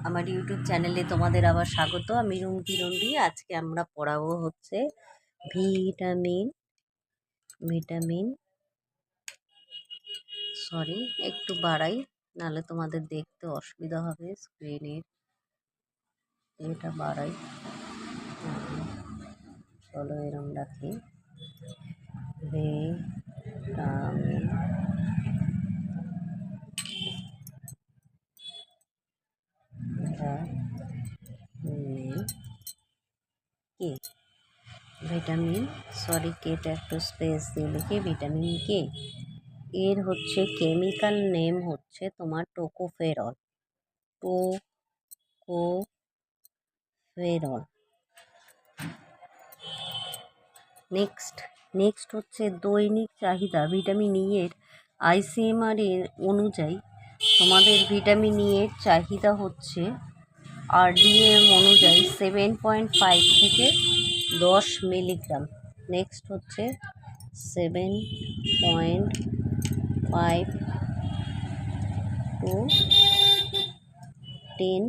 আমার ইউটিউব চ্যানেলে তোমাদের আবার স্বাগত। আমি রুমকি রন্ডি। আজকে আমরা পড়াবো হচ্ছে ভিটামিন ভিটামিন সরি একটু বাড়াই, নাহলে তোমাদের দেখতে অসুবিধা হবে। স্ক্রিনের এটা বাড়াই। চলো এরম রাখি। ভিটামিন কে ভিটামিন কেটা একটু স্পেস দিয়ে লিখি ভিটামিন কে। এর হচ্ছে কেমিক্যাল নেম হচ্ছে তোমার টোকোফেরল। টোকোফেরল। নেক্সট হচ্ছে দৈনিক চাহিদা ভিটামিন ই এর আইসিএমআর এর অনুযায়ী তোমাদের ভিটামিন ই এর চাহিদা হচ্ছে আরডিএম অনুযায়ী 7.5 থেকে 10 মিলিগ্রাম। নেক্সট হচ্ছে 7.5 টু 10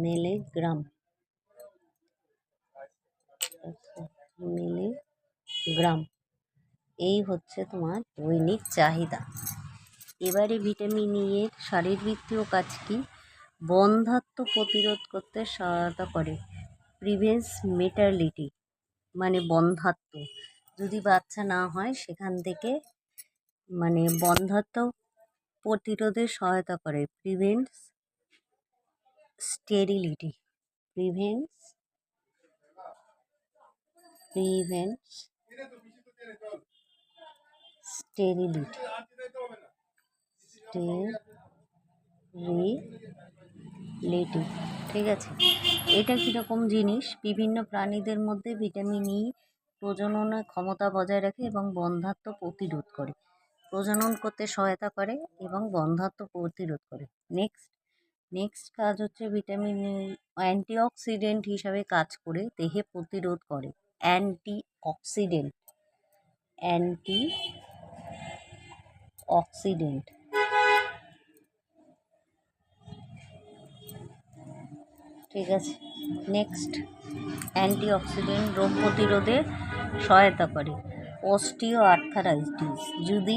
মিলিগ্রাম এই হচ্ছে তোমার দৈনিক চাহিদা। এবারে ভিটামিন ই এর শারীরবৃত্তীয় কাজ কি? বন্ধ্যাত্ব প্রতিরোধ করতে সহায়তা করে। প্রিভেন্স মেটারলিটি মানে বন্ধ্যাত্ব, যদি বাচ্চা না হয় সেখান থেকে মানে বন্ধ্যাত্ব প্রতিরোধে সহায়তা করে। Prevents sterility prevents sterility sterility ঠিক আছে। এটা কীরকম জিনিস? বিভিন্ন প্রাণীদের মধ্যে ভিটামিন ই প্রজননের ক্ষমতা বজায় রাখে এবং বন্ধ্যাত্ব প্রতিরোধ করে। প্রজনন করতে সহায়তা করে এবং বন্ধ্যাত্ব প্রতিরোধ করে। নেক্সট কাজ হচ্ছে ভিটামিন ই অ্যান্টিঅক্সিডেন্ট হিসাবে কাজ করে দেহে প্রতিরোধ করে। অ্যান্টিঅক্সিডেন্ট ঠিক আছে। নেক্সট অ্যান্টিঅক্সিডেন্ট রোগ প্রতিরোধে সহায়তা করে। অস্টিও আর্থারাইটিস, যদি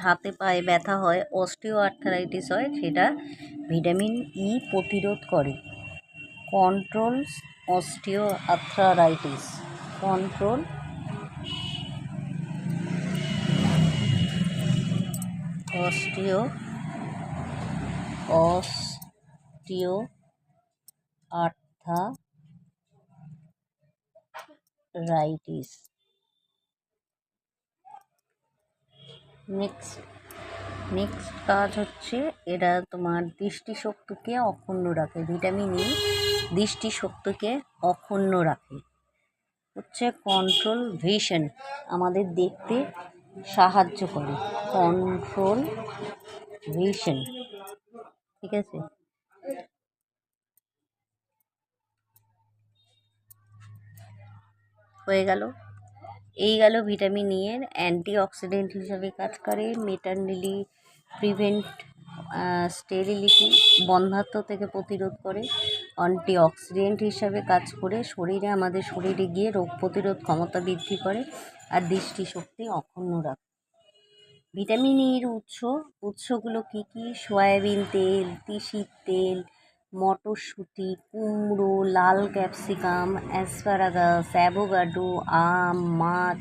হাতে পায়ে ব্যথা হয়, অস্টিও আর্থারাইটিস হয়, সেটা ভিটামিন ই প্রতিরোধ করে। Controls osteo arthritis osteo arthritis. Next কাজ হচ্ছে এরা তোমার দৃষ্টিশক্তিকে অক্ষুণ্ণ রাখে। ভিটামিন ই দৃষ্টিশক্তিকে অক্ষুণ্ণ রাখে। হচ্ছে কন্ট্রোল ভিশন, আমাদের দেখতে সাহায্য করে। কন্ট্রোল ভিশন ঠিক আছে। হয়ে গেল। এই গেল ভিটামিন ই এর অ্যান্টিঅক্সিডেন্ট হিসাবে কাজ করে। মেটারনিলি প্রিভেন্ট স্টেরিলিটি বন্ধ্যাত্ব থেকে প্রতিরোধ করে। অ্যান্টিঅক্সিডেন্ট হিসাবে কাজ করে আমাদের শরীরে গিয়ে রোগ প্রতিরোধ ক্ষমতা বৃদ্ধি করে আর দৃষ্টিশক্তি অক্ষুণ্ণ রাখে। ভিটামিন ইর উৎসগুলো কী কী? সয়াবিন তেল, তিসির তেল, মটরশুঁটি, কুমড়ো, লাল ক্যাপসিকাম, অ্যাসপারাগাস, অ্যাভোকাডো, আম, মাছ,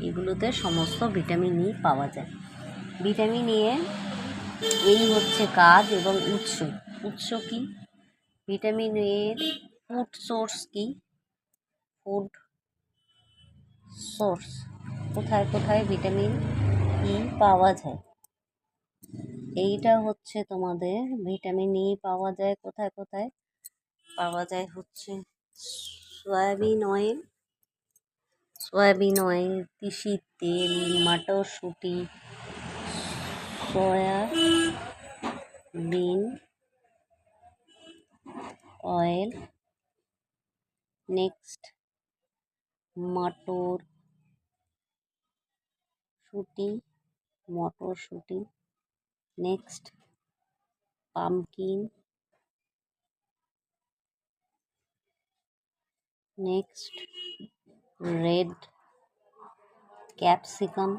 এগুলোতে সমস্ত ভিটামিন ই পাওয়া যায়। ভিটামিন ই এর এই হচ্ছে কাজ এবং উৎস কি? ভিটামিন এর ফুড সোর্স কি? ফুড সোর্স কোথায় কোথায় ভিটামিন ই পাওয়া যায়? এইটা হচ্ছে তোমাদের ভিটামিন ই পাওয়া যায় কোথায় কোথায়? পাওয়া যায় হচ্ছে সয়াবিন অয়েল, তিসির তেল, মটরশুঁটি, সয়াবিন অয়েল। নেক্সট মটরশুঁটি। Next pumpkin, next red capsicum,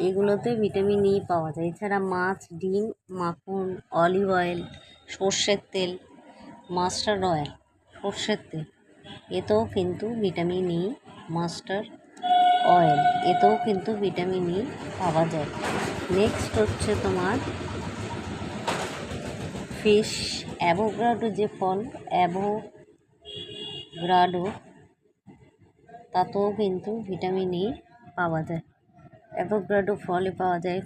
এগুলোতে ভিটামিন ই পাওয়া যায়। এছাড়া মাছ, ডিম, মাখন, অলিভ অয়েল, সর্ষের তেল, মাস্টার্ড অয়েল, সর্ষের তেল, এতেও কিন্তু ভিটামিন ই, মাস্টার্ড অয়েল, এতেও কিন্তু ভিটামিন ই পাওয়া যায়। নেক্সট হচ্ছে তোমার ফিশ, অ্যাভোকাডো যে ফল, অ্যাভোকাডো, তাতেও কিন্তু ভিটামিন ই পাওয়া যায়। অ্যাভোকাডো ফলে পাওয়া যায়।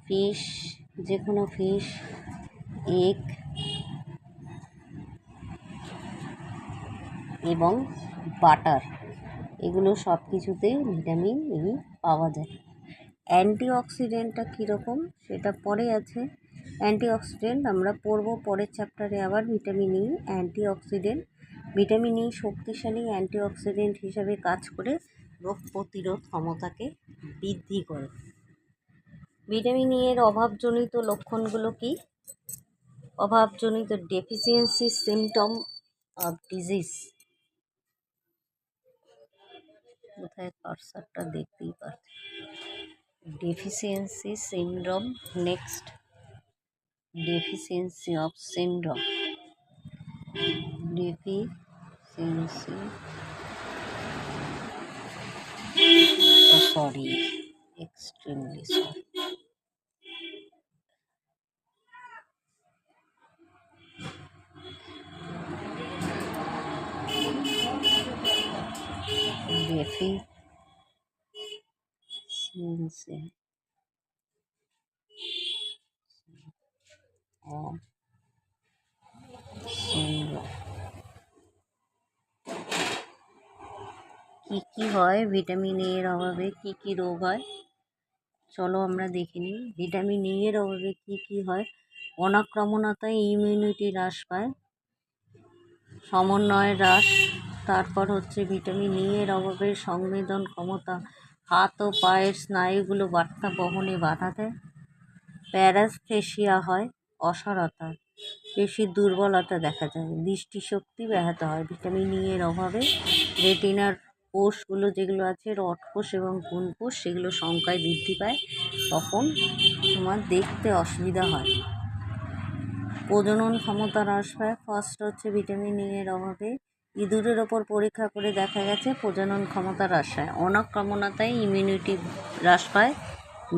ফিশ, যে কোনো ফিশ, এগ এবং বাটার, এগুলো সব কিছুতেই ভিটামিন ই পাওয়া যায়। অ্যান্টিঅক্সিডেন্টটা কীরকম সেটা পরে আছে। অ্যান্টিঅক্সিডেন্ট আমরা পড়ব পরের চ্যাপ্টারে আবার। Vitamin E antioxidant, vitamin E শক্তিশালী অ্যান্টিঅক্সিডেন্ট হিসাবে কাজ করে রোগ প্রতিরোধ ক্ষমতাকে বৃদ্ধি করে। ভিটামিন ই এর অভাবজনিত লক্ষণগুলো কি? অভাবজনিত ডেফিসিয়েন্সি সিমটম অফ ডিজিজ, কোথায় কার্সারটা দেখতেই পাচ্ছি, deficiency syndrome. Next deficiency of syndrome, deficiency, sorry, extremely sorry, deficiency of syndrome. কি হয় ভিটামিন এ এর অভাবে, কি রোগ হয় চলো আমরা দেখে নিই। ভিটামিন ই এর অভাবে কি হয়? অনাক্রমণতায় ইমিউনিটি হ্রাস পায়, সমন্বয় হ্রাস, তারপর হচ্ছে ভিটামিন ই এর অভাবে সংবেদন ক্ষমতা, হাত ও পায়ের স্নায়ুগুলো বার্তা বহনে বাধা দেয়, প্যারাস্থেসিয়া হয়, অসাড়তা, পেশির দুর্বলতা দেখা যায়, দৃষ্টিশক্তি ব্যাহত হয়। ভিটামিন ই এর অভাবে রেটিনার কোষগুলো যেগুলো আছে, রড কোষ এবং কোন কোষ, সেগুলো সংখ্যায় বৃদ্ধি পায়, তখন তোমার দেখতে অসুবিধা হয়। প্রজনন ক্ষমতা হ্রাস পায়। ফার্স্ট হচ্ছে ভিটামিন ই এর অভাবে ইঁদুরের ওপর পরীক্ষা করে দেখা গেছে প্রজনন ক্ষমতা হ্রাস পায়, অনাক্রমণতায় ইমিউনিটি হ্রাস পায়।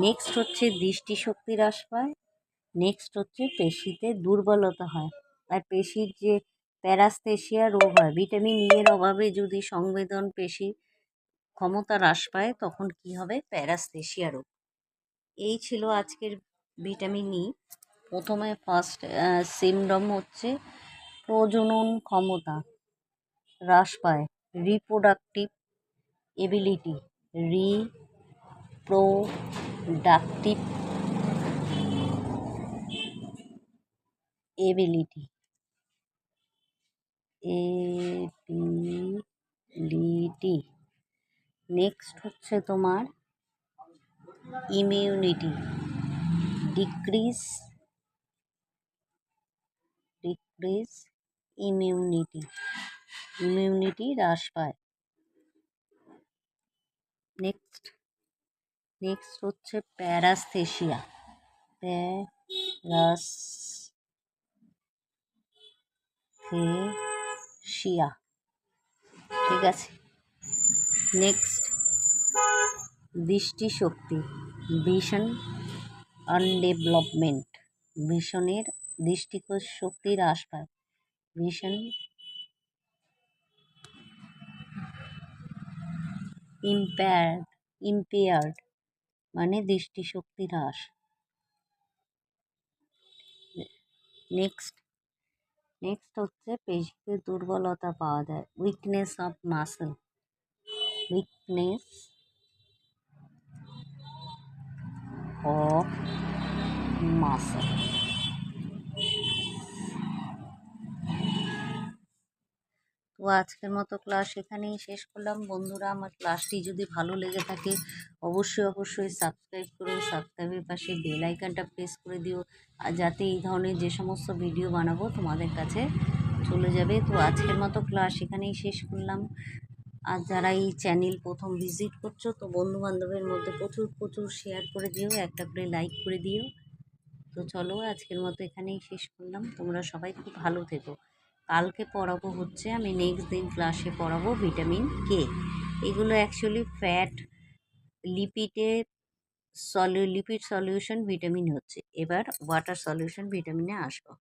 নেক্সট হচ্ছে দৃষ্টিশক্তি হ্রাস পায়। নেক্সট হচ্ছে পেশিতে দুর্বলতা হয়। আর পেশির যে প্যারাস্থেসিয়া রোগ হয়, ভিটামিন ই এর অভাবে যদি সংবেদন পেশি ক্ষমতা হ্রাস পায়, তখন কি হবে? প্যারাস্থেসিয়া রোগ। এই ছিল আজকের ভিটামিন ই। প্রথমে ফার্স্ট সিমটম হচ্ছে প্রজনন ক্ষমতা হ্রাস পায়, reproductive ability, reproductive ability, ability. Next হচ্ছে তোমার ইমিউনিটি, ডিক্রিজ ইমিউনিটি হ্রাস পায়। নেক্সট হচ্ছে প্যারাস্থেসিয়া, ঠিক আছে। নেক্সট দৃষ্টিশক্তি, ভিশন আনডেভেলপমেন্ট, ভিশনের দৃষ্টিশক্তি হ্রাস পায়, ভিশন ইম্পেয়ার্ড মানে দৃষ্টিশক্তি হ্রাস। নেক্সট হচ্ছে পেশিতে দুর্বলতা পাওয়া যায়, উইকনেস অফ মাসেল, তো আজকের মতো ক্লাস এখানেই শেষ করলাম বন্ধুরা। আমার ক্লাসটি যদি ভালো লেগে থাকে অবশ্যই সাবস্ক্রাইব করুন, সাবস্ক্রাইবের পাশে বেল আইকনটা প্রেস করে দিও, আর যাতে এই ধরনের যে সমস্ত ভিডিও বানাবো তোমাদের কাছে চলে যাবে। তো আজকের মতো ক্লাস এখানেই শেষ করলাম। আর যারা এই চ্যানেল প্রথম ভিজিট করছো, তো বন্ধু বান্ধবের মধ্যে প্রচুর শেয়ার করে দিও, একটা করে লাইক করে দিও। তো চলো আজকের মতো এখানেই শেষ করলাম। তোমরা সবাই খুব ভালো থেকো। কালকে পড়াবো হচ্ছে, আমি নেক্সট দিন ক্লাসে পড়াবো ভিটামিন কে। এগুলো অ্যাকচুয়ালি ফ্যাট লিপিডের লিপিড সলিউশন ভিটামিন হচ্ছে। এবার ওয়াটার সলিউশন ভিটামিনে আসবো।